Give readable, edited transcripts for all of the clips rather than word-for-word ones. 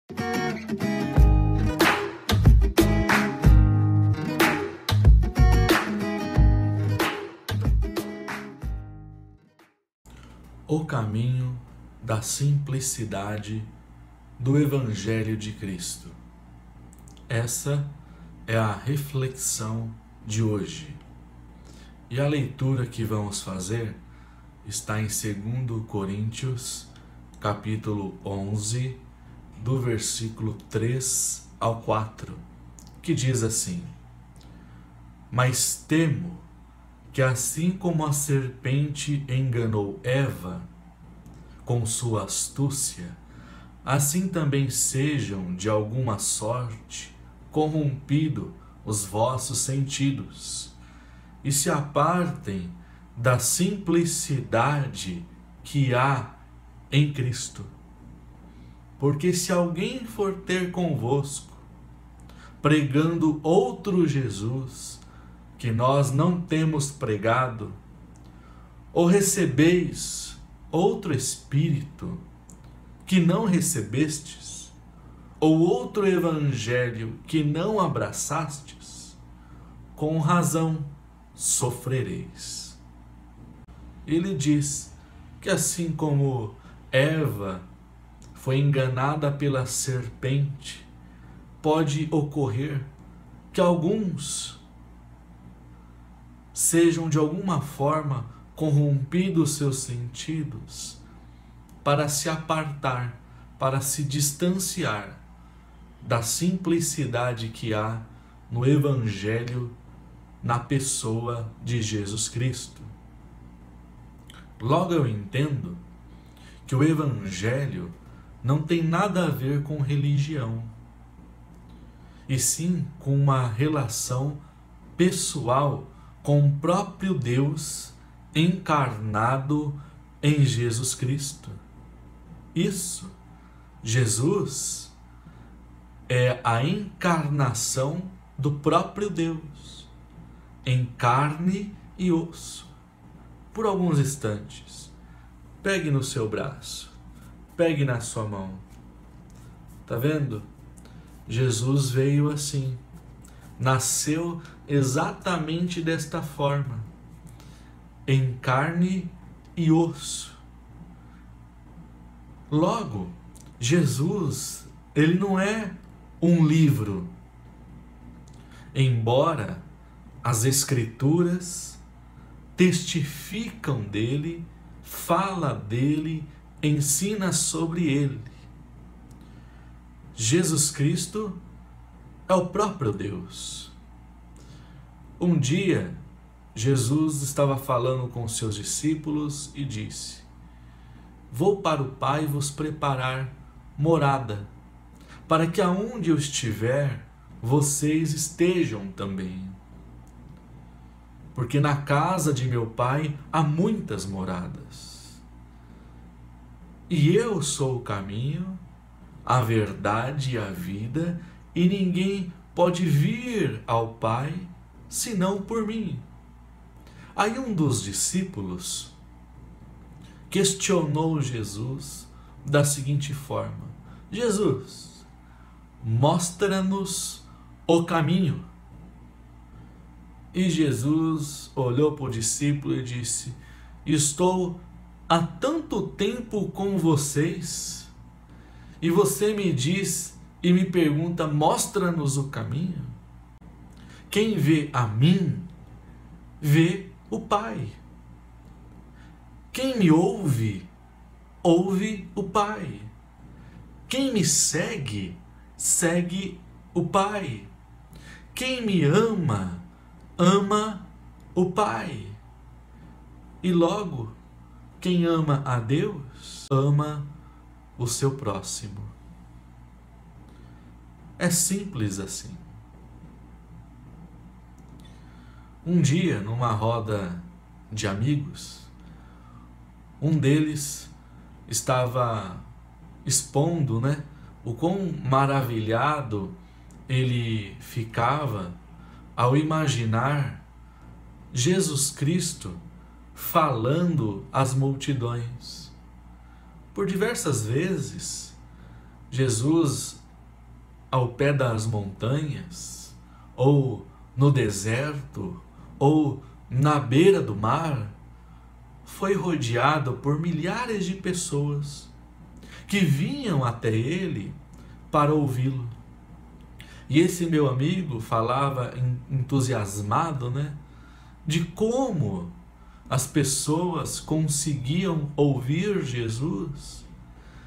O caminho da simplicidade do Evangelho de Cristo. Essa é a reflexão de hoje. E a leitura que vamos fazer está em 2 Coríntios, capítulo 11, do versículo 3 ao 4, que diz assim: Mas temo que assim como a serpente enganou Eva com sua astúcia, assim também sejam de alguma sorte corrompidos os vossos sentidos, e se apartem da simplicidade que há em Cristo. Porque se alguém for ter convosco, pregando outro Jesus, que nós não temos pregado, ou recebeis outro Espírito que não recebestes, ou outro Evangelho que não abraçastes, com razão sofrereis. Ele diz que assim como Eva foi enganada pela serpente, pode ocorrer que alguns sejam de alguma forma corrompidos seus sentidos para se apartar, para se distanciar da simplicidade que há no Evangelho, na pessoa de Jesus Cristo. Logo eu entendo que o Evangelho não tem nada a ver com religião, e sim com uma relação pessoal com o próprio Deus encarnado em Jesus Cristo. Isso, Jesus é a encarnação do próprio Deus, em carne e osso. Por alguns instantes, pegue no seu braço, pegue na sua mão. Tá vendo? Jesus veio assim, nasceu exatamente desta forma, em carne e osso. Logo, Jesus, ele não é um livro, embora as Escrituras testificam dele, fala dele, ensina sobre ele. Jesus Cristo é o próprio Deus. Um dia, Jesus estava falando com seus discípulos e disse: Vou para o Pai vos preparar morada, para que aonde eu estiver, vocês estejam também. Porque na casa de meu Pai há muitas moradas. E eu sou o caminho, a verdade e a vida, e ninguém pode vir ao Pai senão por mim. Aí um dos discípulos questionou Jesus da seguinte forma: Jesus, mostra-nos o caminho. E Jesus olhou para o discípulo e disse: Estou há tanto tempo com vocês, e você me diz e me pergunta: mostra-nos o caminho? Quem vê a mim, vê o Pai. Quem me ouve, ouve o Pai. Quem me segue, segue o Pai. Quem me ama, ama o Pai. E logo, quem ama a Deus, ama o seu próximo. É simples assim. Um dia, numa roda de amigos, um deles estava expondo, o quão maravilhado ele ficava ao imaginar Jesus Cristo falando às multidões. Por diversas vezes, Jesus ao pé das montanhas, ou no deserto, ou na beira do mar, foi rodeado por milhares de pessoas que vinham até ele para ouvi-lo. E esse meu amigo falava entusiasmado, de como as pessoas conseguiam ouvir Jesus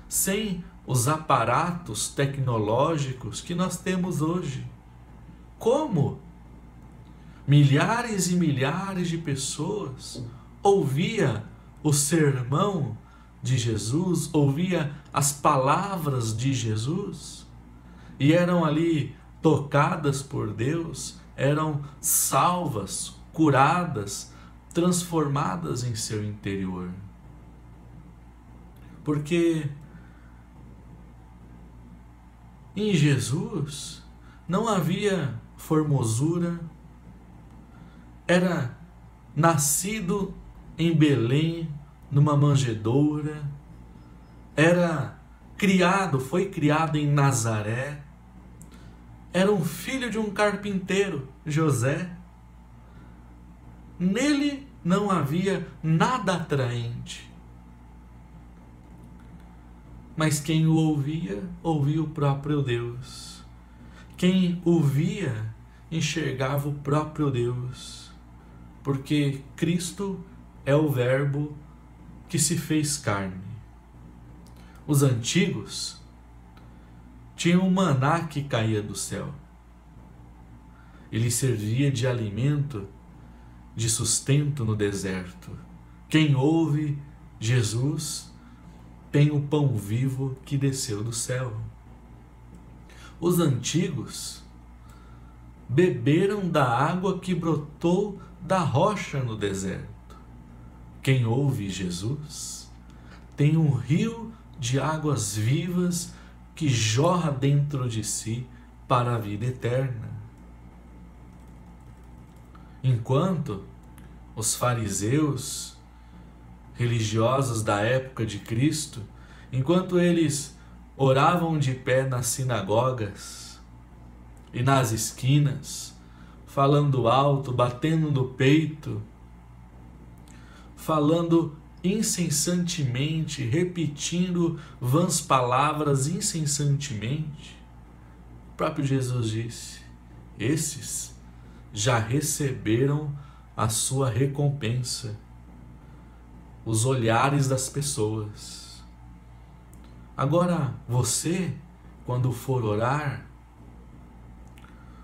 sem os aparatos tecnológicos que nós temos hoje. Como milhares e milhares de pessoas ouvia o sermão de Jesus, ouvia as palavras de Jesus e eram ali tocadas por Deus, eram salvas, curadas, transformadas em seu interior. Porque em Jesus não havia formosura, era nascido em Belém, numa manjedoura, foi criado em Nazaré, era um filho de um carpinteiro, José. Nele não havia nada atraente. Mas quem o ouvia, ouvia o próprio Deus. Quem o via, enxergava o próprio Deus. Porque Cristo é o Verbo que se fez carne. Os antigos tinham um maná que caía do céu. Ele servia de alimento, de sustento no deserto. Quem ouve Jesus tem o pão vivo que desceu do céu. Os antigos beberam da água que brotou da rocha no deserto. Quem ouve Jesus tem um rio de águas vivas que jorra dentro de si para a vida eterna. Enquanto os fariseus, religiosos da época de Cristo, enquanto eles oravam de pé nas sinagogas e nas esquinas, falando alto, batendo no peito, falando incessantemente, repetindo vãs palavras incessantemente, o próprio Jesus disse: esses já receberam a sua recompensa, os olhares das pessoas. Agora você, quando for orar,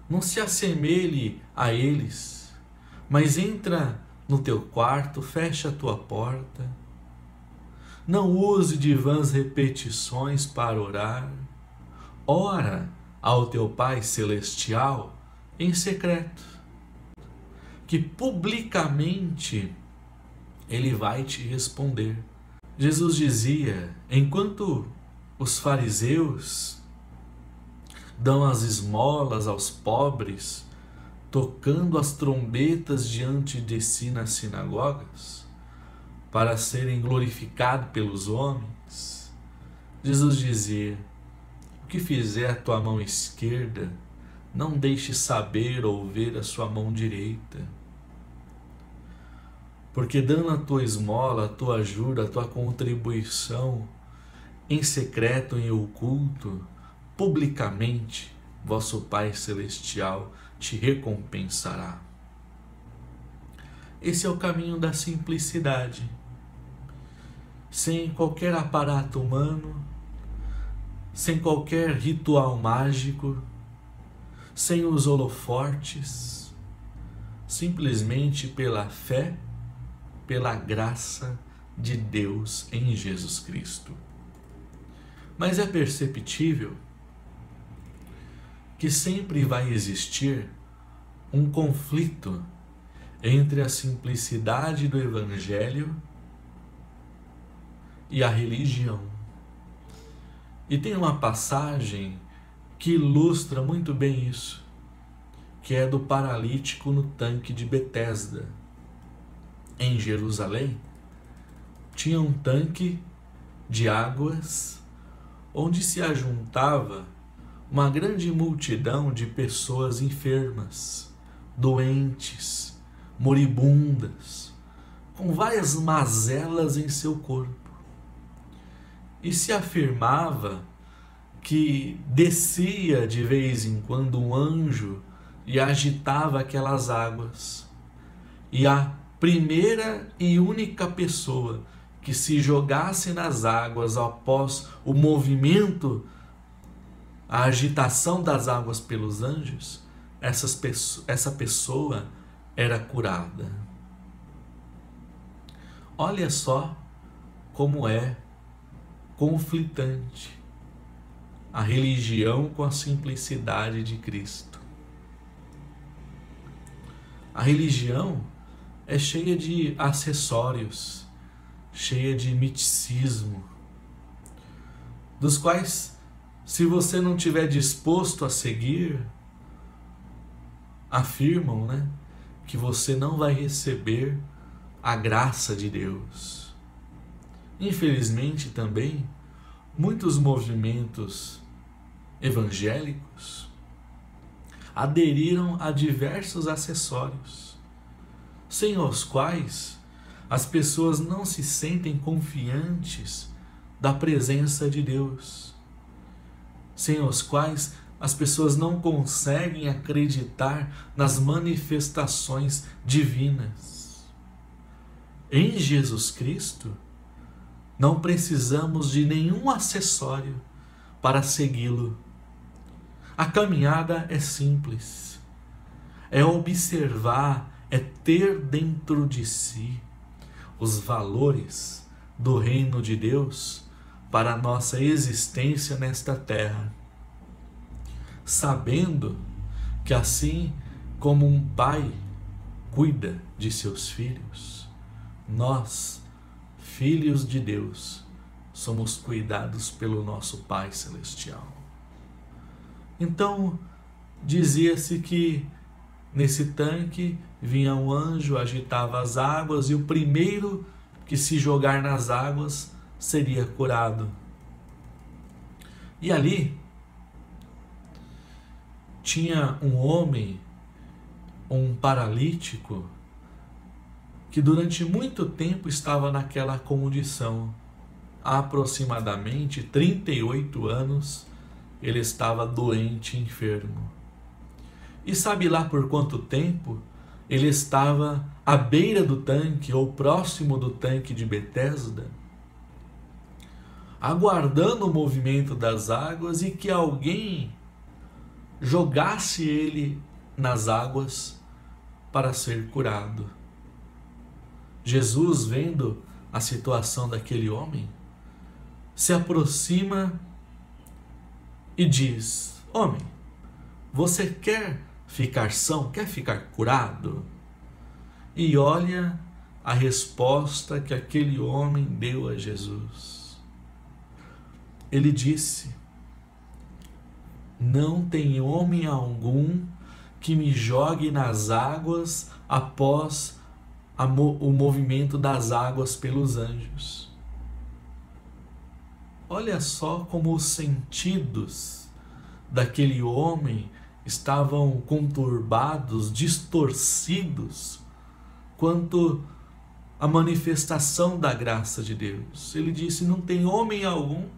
não se assemelhe a eles, mas entra no teu quarto, fecha a tua porta, não use de vãs repetições para orar, ora ao teu Pai Celestial em secreto, que publicamente Ele vai te responder. Jesus dizia, enquanto os fariseus dão as esmolas aos pobres, tocando as trombetas diante de si nas sinagogas, para serem glorificados pelos homens, Jesus dizia: o que fizer a tua mão esquerda, não deixe saber ou ver a sua mão direita. Porque dando a tua esmola, a tua ajuda, a tua contribuição, em secreto, em oculto, publicamente, vosso Pai Celestial te recompensará. Esse é o caminho da simplicidade. Sem qualquer aparato humano, sem qualquer ritual mágico, sem os holofortes, simplesmente pela fé, pela graça de Deus em Jesus Cristo. Mas é perceptível que sempre vai existir um conflito entre a simplicidade do Evangelho e a religião. E tem uma passagem que ilustra muito bem isso, que é do paralítico no tanque de Betesda. Em Jerusalém, tinha um tanque de águas onde se ajuntava uma grande multidão de pessoas enfermas, doentes, moribundas, com várias mazelas em seu corpo. E se afirmava que descia de vez em quando um anjo e agitava aquelas águas. E a primeira e única pessoa que se jogasse nas águas após o movimento, a agitação das águas pelos anjos, essa pessoa era curada. Olha só como é conflitante a religião com a simplicidade de Cristo. A religião é cheia de acessórios, cheia de miticismo, dos quais, se você não estiver disposto a seguir, afirmam, que você não vai receber a graça de Deus. Infelizmente também, muitos movimentos evangélicos aderiram a diversos acessórios, sem os quais as pessoas não se sentem confiantes da presença de Deus, sem os quais as pessoas não conseguem acreditar nas manifestações divinas. Em Jesus Cristo, não precisamos de nenhum acessório para segui-lo. A caminhada é simples, é observar, é ter dentro de si os valores do reino de Deus para a nossa existência nesta terra, sabendo que assim como um pai cuida de seus filhos, nós, filhos de Deus, somos cuidados pelo nosso Pai Celestial. Então, dizia-se que nesse tanque vinha um anjo, agitava as águas, e o primeiro que se jogar nas águas seria curado. E ali tinha um homem, um paralítico, que durante muito tempo estava naquela condição. Há aproximadamente 38 anos ele estava doente e enfermo. E sabe lá por quanto tempo ele estava à beira do tanque ou próximo do tanque de Betesda, aguardando o movimento das águas e que alguém jogasse ele nas águas para ser curado. Jesus, vendo a situação daquele homem, se aproxima e diz: homem, você quer ficar são? Quer ficar curado? E olha a resposta que aquele homem deu a Jesus. Ele disse: não tem homem algum que me jogue nas águas após o movimento das águas pelos anjos. Olha só como os sentidos daquele homem estavam conturbados, distorcidos, quanto à manifestação da graça de Deus. Ele disse: não tem homem algum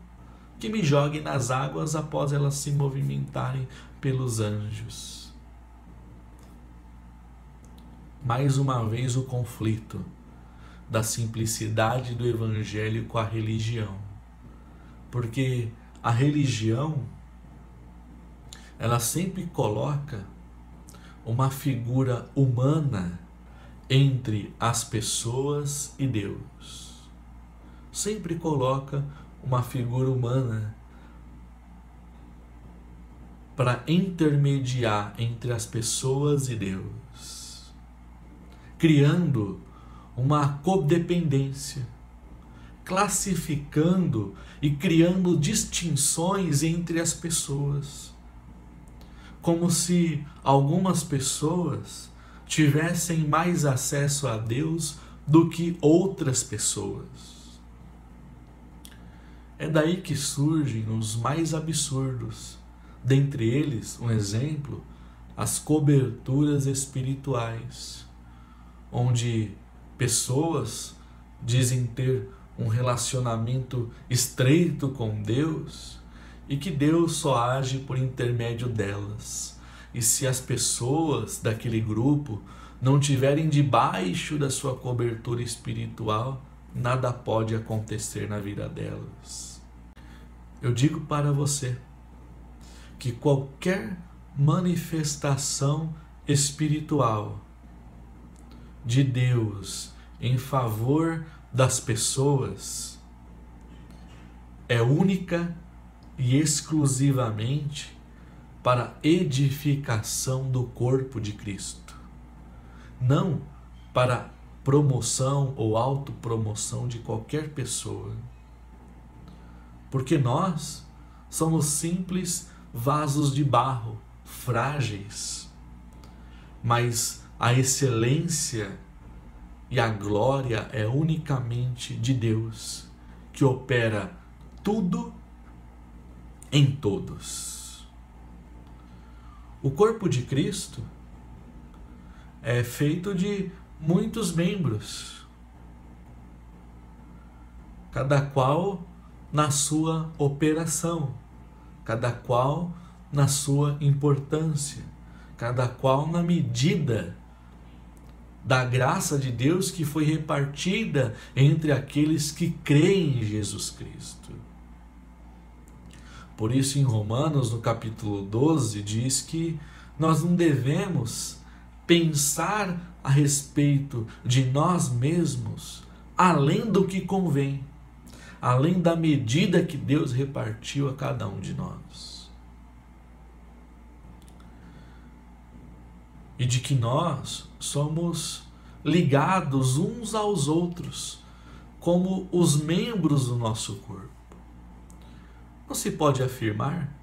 que me jogue nas águas após elas se movimentarem pelos anjos. Mais uma vez o conflito da simplicidade do evangelho com a religião. Porque a religião, ela sempre coloca uma figura humana entre as pessoas e Deus. Sempre coloca uma figura humana para intermediar entre as pessoas e Deus, criando uma codependência, classificando e criando distinções entre as pessoas, como se algumas pessoas tivessem mais acesso a Deus do que outras pessoas. É daí que surgem os mais absurdos. Dentre eles, um exemplo, as coberturas espirituais, onde pessoas dizem ter um relacionamento estreito com Deus e que Deus só age por intermédio delas. E se as pessoas daquele grupo não tiverem debaixo da sua cobertura espiritual, nada pode acontecer na vida delas. Eu digo para você que qualquer manifestação espiritual de Deus em favor das pessoas é única e exclusivamente para edificação do corpo de Cristo, não para promoção ou autopromoção de qualquer pessoa. Porque nós somos simples vasos de barro, frágeis, mas a excelência e a glória é unicamente de Deus, que opera tudo em todos. O corpo de Cristo é feito de muitos membros, cada qual na sua operação, cada qual na sua importância, cada qual na medida da graça de Deus que foi repartida entre aqueles que creem em Jesus Cristo. Por isso, em Romanos, no capítulo 12, diz que nós não devemos pensar a respeito de nós mesmos além do que convém, além da medida que Deus repartiu a cada um de nós. E de que nós somos ligados uns aos outros, como os membros do nosso corpo. Não se pode afirmar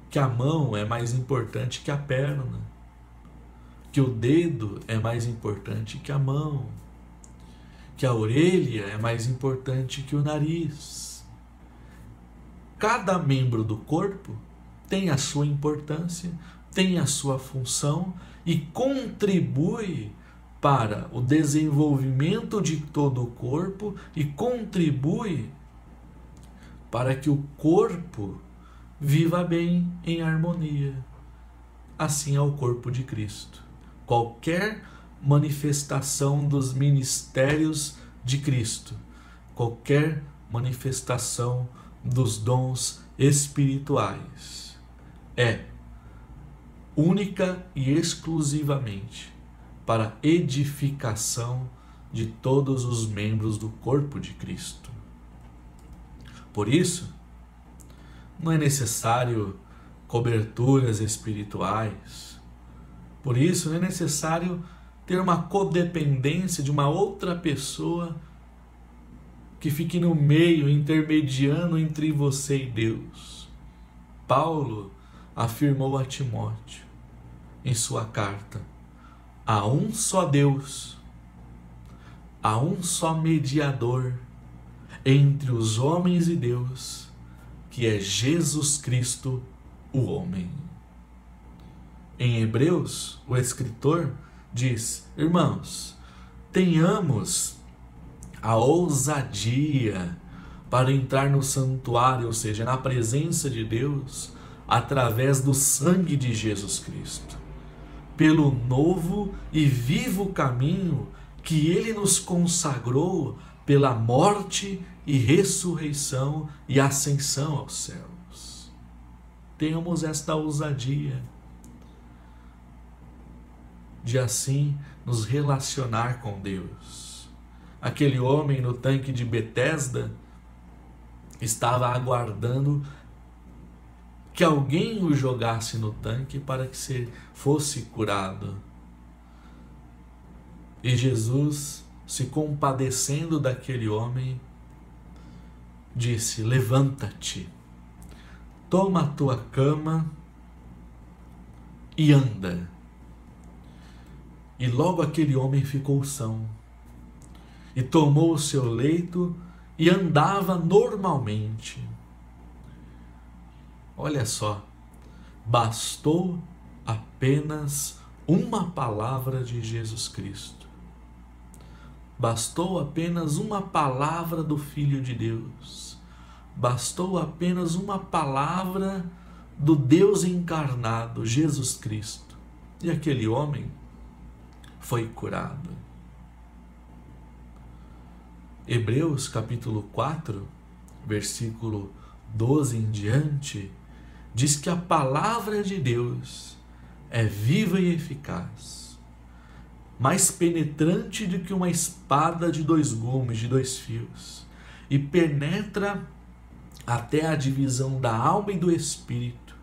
que a mão é mais importante que a perna, que o dedo é mais importante que a mão, que a orelha é mais importante que o nariz. Cada membro do corpo tem a sua importância, tem a sua função e contribui para o desenvolvimento de todo o corpo e contribui para que o corpo viva bem em harmonia. Assim é o corpo de Cristo. Qualquer manifestação dos ministérios de Cristo, qualquer manifestação dos dons espirituais é única e exclusivamente para edificação de todos os membros do corpo de Cristo. Por isso, não é necessário coberturas espirituais. Por isso, não é necessário ter uma codependência de uma outra pessoa que fique no meio, intermediando entre você e Deus. Paulo afirmou a Timóteo em sua carta: há um só Deus, há um só mediador entre os homens e Deus, que é Jesus Cristo, o homem. Em Hebreus, o escritor diz: irmãos, tenhamos a ousadia para entrar no santuário, ou seja, na presença de Deus, através do sangue de Jesus Cristo, pelo novo e vivo caminho que Ele nos consagrou pela morte e ressurreição e ascensão aos céus. Tenhamos esta ousadia de assim nos relacionar com Deus. Aquele homem no tanque de Betesda estava aguardando que alguém o jogasse no tanque para que fosse curado. E Jesus, se compadecendo daquele homem, disse: levanta-te, toma a tua cama e anda. E logo aquele homem ficou são, e tomou o seu leito e andava normalmente. Olha só, bastou apenas uma palavra de Jesus Cristo. Bastou apenas uma palavra do Filho de Deus. Bastou apenas uma palavra do Deus encarnado, Jesus Cristo. E aquele homem foi curado. Hebreus capítulo 4, versículo 12 em diante, diz que a palavra de Deus é viva e eficaz, mais penetrante do que uma espada de 2 gumes, de 2 fios, e penetra até a divisão da alma e do espírito,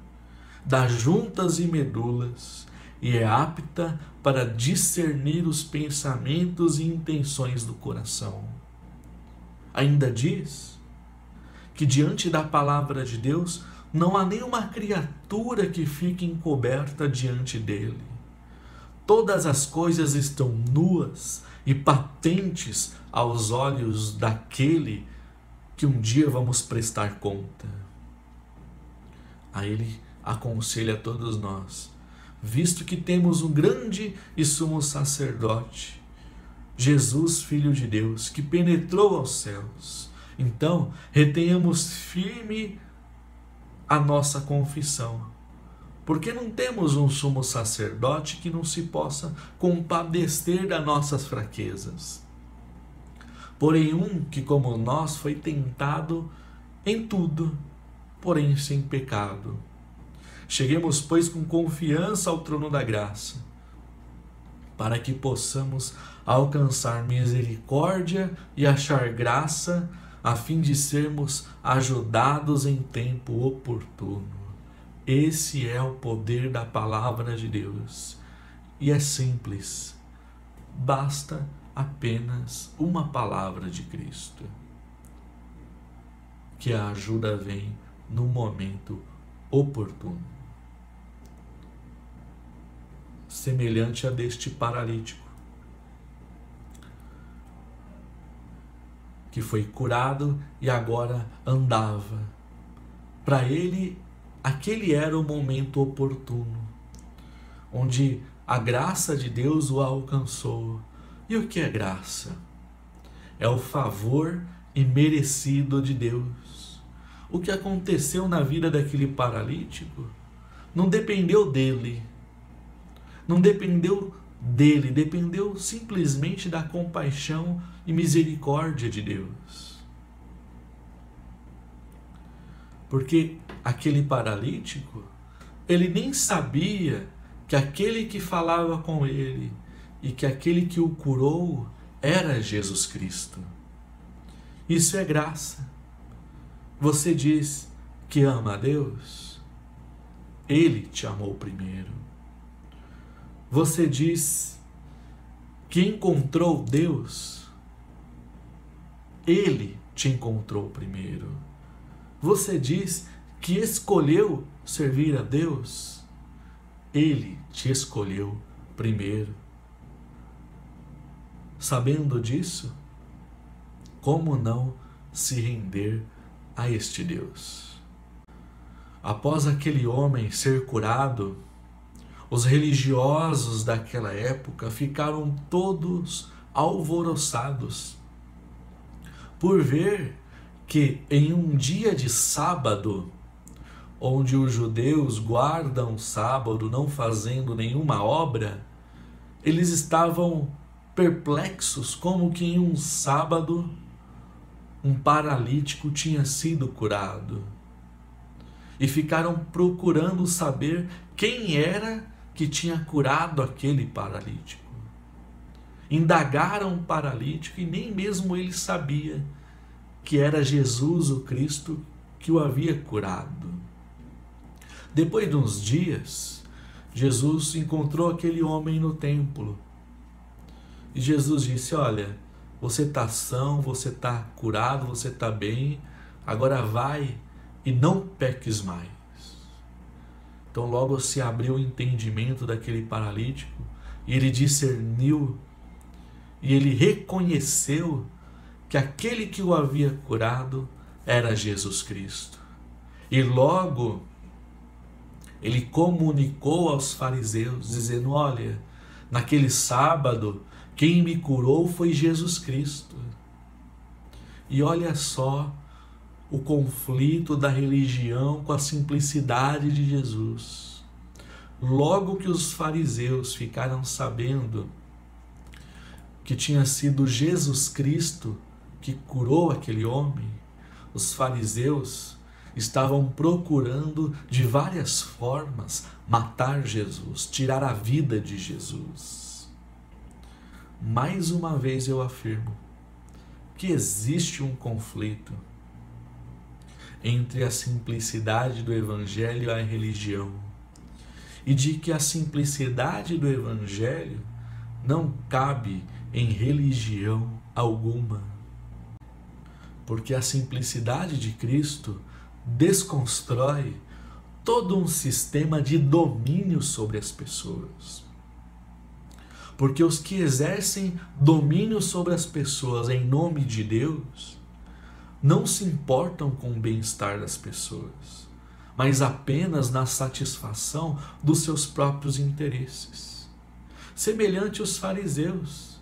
das juntas e medulas, e é apta para discernir os pensamentos e intenções do coração. Ainda diz que diante da palavra de Deus não há nenhuma criatura que fique encoberta diante dele. Todas as coisas estão nuas e patentes aos olhos daquele que um dia vamos prestar conta. A ele aconselha a todos nós, visto que temos um grande e sumo sacerdote, Jesus, Filho de Deus, que penetrou aos céus. Então, retenhamos firme a nossa confissão, porque não temos um sumo sacerdote que não se possa compadecer das nossas fraquezas. Porém, um que, como nós, foi tentado em tudo, porém sem pecado. Cheguemos, pois, com confiança ao trono da graça, para que possamos alcançar misericórdia e achar graça, a fim de sermos ajudados em tempo oportuno. Esse é o poder da palavra de Deus. E é simples. Basta apenas uma palavra de Cristo, que a ajuda vem no momento oportuno. Semelhante a deste paralítico, que foi curado e agora andava. Para ele, aquele era o momento oportuno, onde a graça de Deus o alcançou. E o que é graça? É o favor imerecido de Deus. O que aconteceu na vida daquele paralítico não dependeu dele, dependeu simplesmente da compaixão e misericórdia de Deus. Porque aquele paralítico, ele nem sabia que aquele que falava com ele e que aquele que o curou era Jesus Cristo. Isso é graça. Você diz que ama a Deus? Ele te amou primeiro. Você diz que encontrou Deus? Ele te encontrou primeiro. Você diz que escolheu servir a Deus? Ele te escolheu primeiro. Sabendo disso, como não se render a este Deus? Após aquele homem ser curado, os religiosos daquela época ficaram todos alvoroçados por ver que em um dia de sábado, onde os judeus guardam o sábado não fazendo nenhuma obra, eles estavam perplexos como que em um sábado um paralítico tinha sido curado. E ficaram procurando saber quem era que tinha curado aquele paralítico. Indagaram o paralítico e nem mesmo ele sabia que era Jesus o Cristo que o havia curado. Depois de uns dias, Jesus encontrou aquele homem no templo. E Jesus disse: olha, você está são, você está curado, você está bem, agora vai e não peques mais. Então logo se abriu o entendimento daquele paralítico e ele discerniu e ele reconheceu que aquele que o havia curado era Jesus Cristo. E logo ele comunicou aos fariseus, dizendo: olha, naquele sábado, quem me curou foi Jesus Cristo. E olha só o conflito da religião com a simplicidade de Jesus. Logo que os fariseus ficaram sabendo que tinha sido Jesus Cristo que curou aquele homem, os fariseus estavam procurando de várias formas matar Jesus, tirar a vida de Jesus. Mais uma vez eu afirmo que existe um conflito entre a simplicidade do Evangelho e a religião, e de que a simplicidade do Evangelho não cabe em religião alguma, porque a simplicidade de Cristo desconstrói todo um sistema de domínio sobre as pessoas. Porque os que exercem domínio sobre as pessoas em nome de Deus não se importam com o bem-estar das pessoas, mas apenas na satisfação dos seus próprios interesses. Semelhante aos fariseus,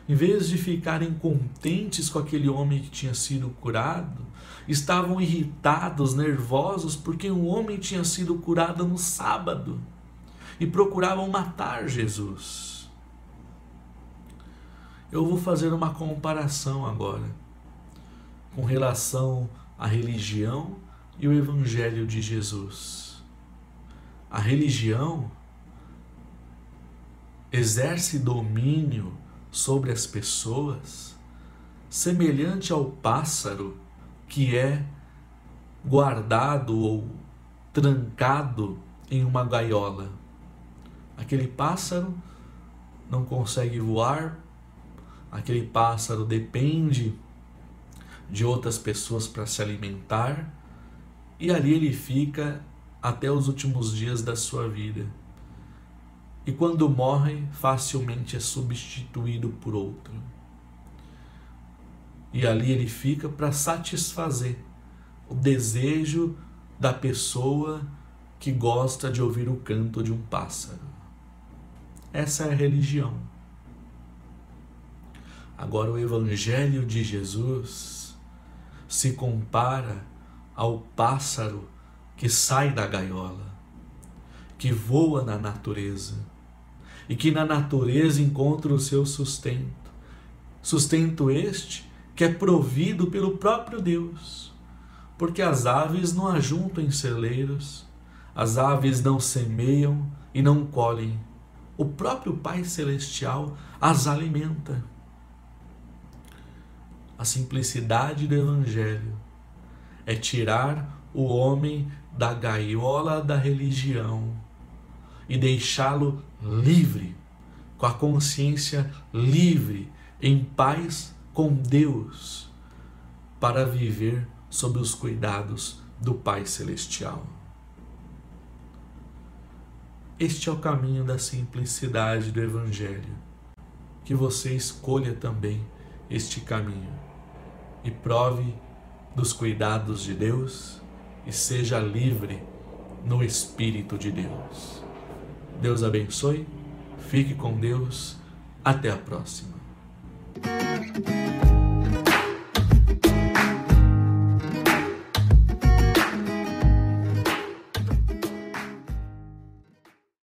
em vez de ficarem contentes com aquele homem que tinha sido curado, estavam irritados, nervosos, porque um homem tinha sido curado no sábado e procuravam matar Jesus. Eu vou fazer uma comparação agora com relação à religião e o Evangelho de Jesus. A religião exerce domínio sobre as pessoas semelhante ao pássaro que é guardado ou trancado em uma gaiola. Aquele pássaro não consegue voar, aquele pássaro depende de outras pessoas para se alimentar, e ali ele fica até os últimos dias da sua vida. E quando morre, facilmente é substituído por outro. E ali ele fica para satisfazer o desejo da pessoa que gosta de ouvir o canto de um pássaro. Essa é a religião. Agora, o Evangelho de Jesus se compara ao pássaro que sai da gaiola, que voa na natureza e que na natureza encontra o seu sustento. Sustento este que é provido pelo próprio Deus, porque as aves não ajuntam em celeiros, as aves não semeiam e não colhem. O próprio Pai Celestial as alimenta. A simplicidade do Evangelho é tirar o homem da gaiola da religião e deixá-lo livre, com a consciência livre, em paz com Deus, para viver sob os cuidados do Pai Celestial. Este é o caminho da simplicidade do Evangelho. Que você escolha também este caminho e prove dos cuidados de Deus e seja livre no Espírito de Deus. Deus abençoe, fique com Deus, até a próxima.